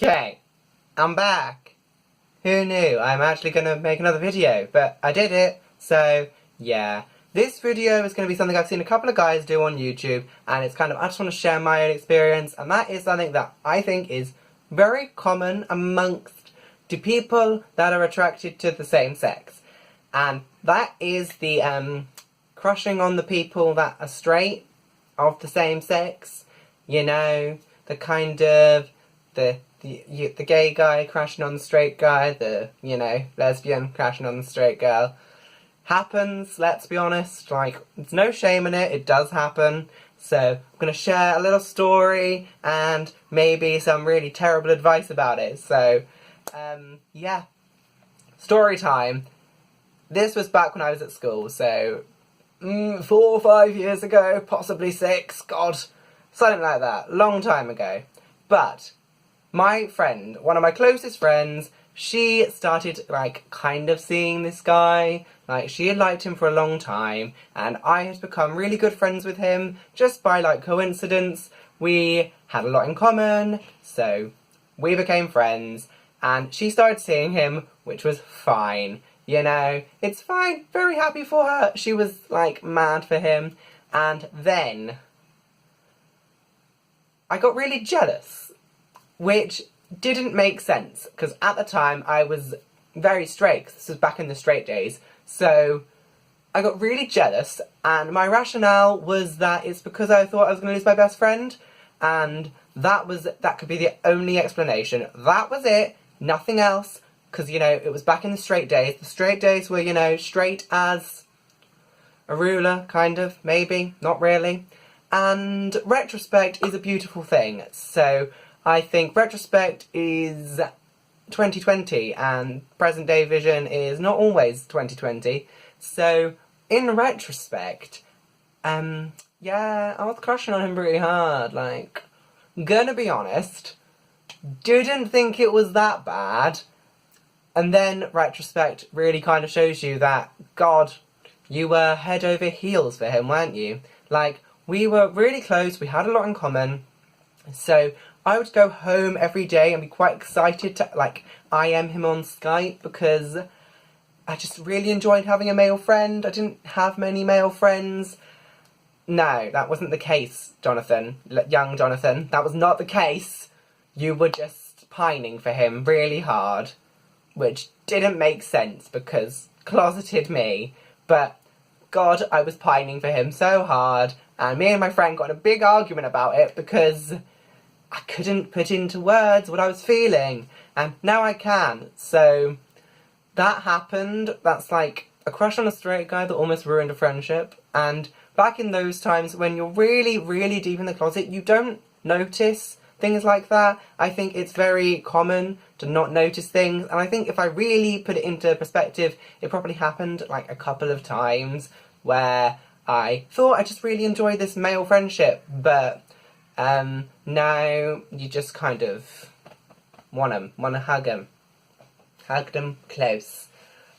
Okay, I'm back. Who knew I'm actually going to make another video, but I did it, so yeah. This video is going to be something I've seen a couple of guys do on YouTube, and it's kind of, I just want to share my own experience, and that is something that I think is very common amongst the people that are attracted to the same sex. And that is the crushing on the people that are straight, of the same sex. You know, the kind of, the gay guy crashing on the straight guy, the, you know, lesbian crashing on the straight girl. Happens, let's be honest, like, there's no shame in it, it does happen. So, I'm going to share a little story and maybe some really terrible advice about it. So, yeah. Story time. This was back when I was at school, so 4 or 5 years ago, possibly 6, God, something like that, long time ago. But my friend, one of my closest friends, she started, like, kind of seeing this guy. Like, she had liked him for a long time, and I had become really good friends with him just by, like, coincidence. We had a lot in common, so we became friends, and she started seeing him, which was fine. You know, it's fine, very happy for her. She was, like, mad for him, and then I got really jealous, which didn't make sense, because at the time I was very straight, 'cause this was back in the straight days, so I got really jealous, and my rationale was that it's because I thought I was going to lose my best friend, and that could be the only explanation. That was it, nothing else, because, you know, it was back in the straight days. The straight days were, you know, straight as a ruler, kind of, maybe, not really, and retrospect is a beautiful thing, so I think retrospect is 2020 and present day vision is not always 2020. So, in retrospect, yeah, I was crushing on him pretty hard, like, gonna be honest, didn't think it was that bad, and then retrospect really kind of shows you that, God, you were head over heels for him, weren't you? Like, we were really close, we had a lot in common, so I would go home every day and be quite excited to, like, IM him on Skype, because I just really enjoyed having a male friend. I didn't have many male friends. No, that wasn't the case, Jonathan. Young Jonathan. That was not the case. You were just pining for him really hard, which didn't make sense, because closeted me, but God, I was pining for him so hard, and me and my friend got in a big argument about it, because I couldn't put into words what I was feeling, and now I can. So that happened. That's like a crush on a straight guy that almost ruined a friendship, and back in those times when you're really, really deep in the closet, you don't notice things like that. I think it's very common to not notice things, and I think if I really put it into perspective, it probably happened like a couple of times where I thought I just really enjoyed this male friendship, but now you just kind of want to hug them close.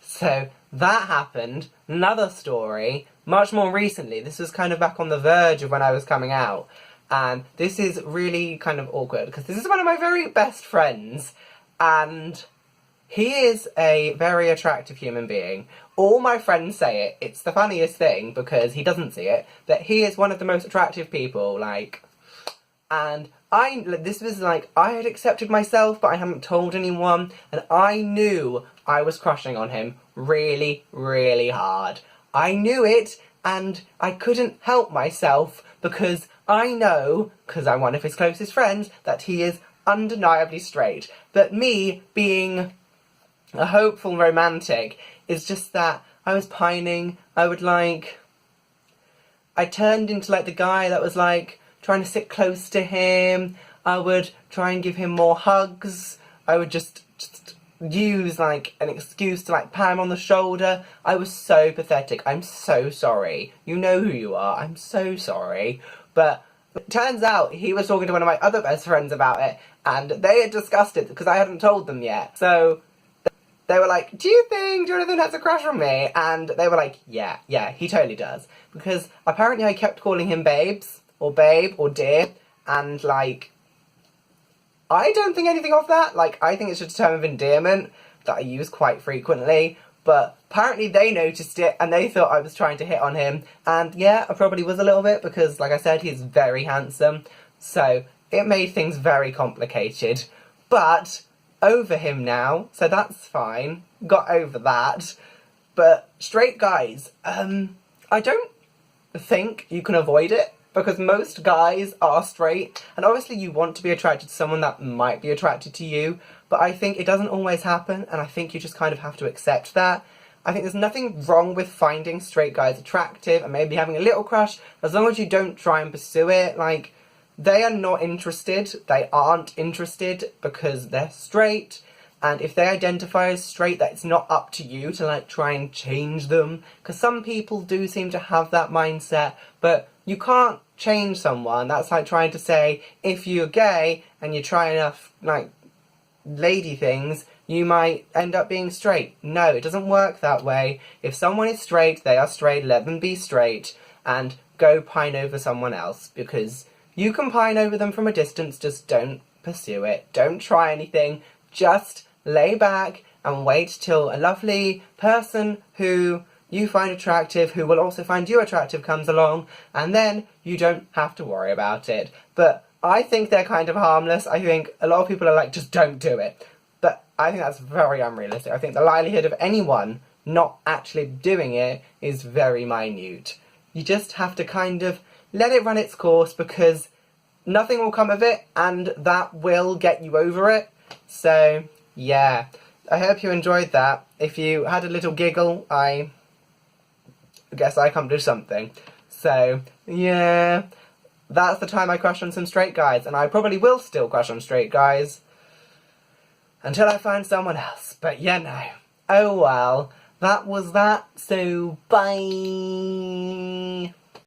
So that happened. Another story, much more recently. This was kind of back on the verge of when I was coming out, and this is really kind of awkward because this is one of my very best friends, and he is a very attractive human being. All my friends say it. It's the funniest thing because he doesn't see it, that he is one of the most attractive people, like. And this was like, I had accepted myself, but I hadn't told anyone, and I knew I was crushing on him really, really hard. I knew it, and I couldn't help myself, because I know, because I'm one of his closest friends, that he is undeniably straight. But me, being a hopeful romantic, is just that I was pining. I turned into, like, the guy that was, like, trying to sit close to him. I would try and give him more hugs. I would just use, like, an excuse to, like, pat him on the shoulder. I was so pathetic. I'm so sorry. You know who you are. I'm so sorry. But it turns out he was talking to one of my other best friends about it, and they had discussed it because I hadn't told them yet. So they were like, do you think Jonathan has a crush on me? And they were like, yeah, he totally does. Because apparently I kept calling him babes, or babe, or dear, and, like, I don't think anything of that. Like, I think it's just a term of endearment that I use quite frequently. But apparently they noticed it and they thought I was trying to hit on him. And yeah, I probably was a little bit because, like I said, he's very handsome. So it made things very complicated. But over him now, so that's fine. Got over that. But straight guys, I don't think you can avoid it. Because most guys are straight, and obviously you want to be attracted to someone that might be attracted to you, but I think it doesn't always happen, and I think you just kind of have to accept that. I think there's nothing wrong with finding straight guys attractive, and maybe having a little crush, as long as you don't try and pursue it. Like, they are not interested, they aren't interested because they're straight, and if they identify as straight, that it's not up to you to, like, try and change them, because some people do seem to have that mindset, but you can't change someone. That's like trying to say, if you're gay and you try enough, like, lady things, you might end up being straight. No, it doesn't work that way. If someone is straight, they are straight, let them be straight, and go pine over someone else, because you can pine over them from a distance, just don't pursue it. Don't try anything, just lay back and wait till a lovely person who you find attractive, who will also find you attractive, comes along, and then you don't have to worry about it. But I think they're kind of harmless. I think a lot of people are like, just don't do it. But I think that's very unrealistic. I think the likelihood of anyone not actually doing it is very minute. You just have to kind of let it run its course, because nothing will come of it, and that will get you over it. So, yeah. I hope you enjoyed that. If you had a little giggle, I guess I come to something. So, yeah, that's the time I crush on some straight guys, and I probably will still crush on straight guys until I find someone else. But yeah, no. Oh well, that was that, so bye!